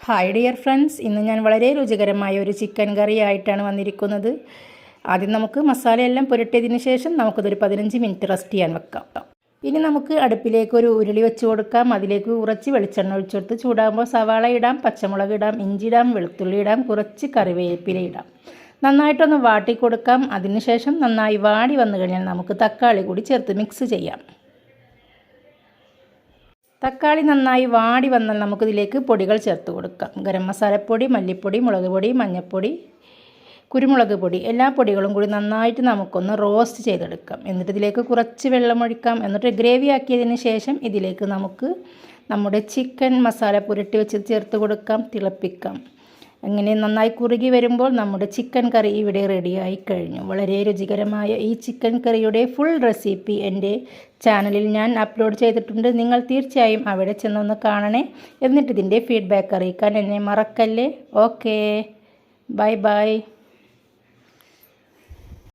Hi dear friends, ഇന്ന് ഞാൻ വളരെ രുചികരമായ ഒരു ചിക്കൻ കറി ആയിട്ടാണ് വന്നിരിക്കുന്നത്. ആദ്യം നമുക്ക് മസാലയെല്ലാം പുരട്ടിയതിന് ശേഷം നമുക്കതൊരു 15 മിനിറ്റ് റെസ്റ്റ് ചെയ്യാൻ വെക്കാം. ഇനി നമുക്ക് അടുപ്പിലേക്ക് ഒരു ഉരുളി വെച്ച് കൊടുക്കാം. അതിലേക്ക് കുറച്ച് വെളിച്ചെണ്ണ ഒഴിച്ചെടുത്ത് ചൂടാകുമ്പോൾ സവാള ഇടാം, പച്ചമുളക് ഇടാം, ഇഞ്ചി ഇടാം, വെളുത്തുള്ളി ഇടാം, കുറച്ച് കറിവേപ്പില ഇടാം. നന്നായിട്ടൊന്ന് വാട്ടി കൊടുക്കാം. അതിനുശേഷം നന്നായി വാടി വന്നു കഴിഞ്ഞാൽ നമുക്ക് തക്കാളി കൂടി ചേർത്ത് മിക്സ് ചെയ്യാം. തക്കാളി നന്നായി വാടി വന്നാൽ നമുക്കിതിലേക്ക് പൊടികൾ ചേർത്ത് കൊടുക്കാം. ഗരം മസാലപ്പൊടി, മല്ലിപ്പൊടി, മുളക് പൊടി, മഞ്ഞൾപ്പൊടി, കുരുമുളക് പൊടി, എല്ലാ പൊടികളും കൂടി നന്നായിട്ട് നമുക്കൊന്ന് റോസ്റ്റ് ചെയ്തെടുക്കാം. എന്നിട്ട് ഇതിലേക്ക് കുറച്ച് വെള്ളം ഒഴിക്കാം. എന്നിട്ട് ഗ്രേവി ആക്കിയതിന് ശേഷം ഇതിലേക്ക് നമുക്ക് നമ്മുടെ ചിക്കൻ മസാല പുരട്ടി വെച്ച് ചേർത്ത് കൊടുക്കാം, തിളപ്പിക്കാം. അങ്ങനെ നന്നായി കുറുകി വരുമ്പോൾ നമ്മുടെ ചിക്കൻ കറി ഇവിടെ റെഡിയായി കഴിഞ്ഞു. വളരെ രുചികരമായ ഈ ചിക്കൻ കറിയുടെ ഫുൾ റെസിപ്പി എൻ്റെ ചാനലിൽ ഞാൻ അപ്ലോഡ് ചെയ്തിട്ടുണ്ട്. നിങ്ങൾ തീർച്ചയായും അവിടെ ചെന്നൊന്ന് കാണണേ. എന്നിട്ട് ഇതിൻ്റെ ഫീഡ്ബാക്ക് അറിയിക്കാൻ എന്നെ മറക്കല്ലേ. Okay, bye bye.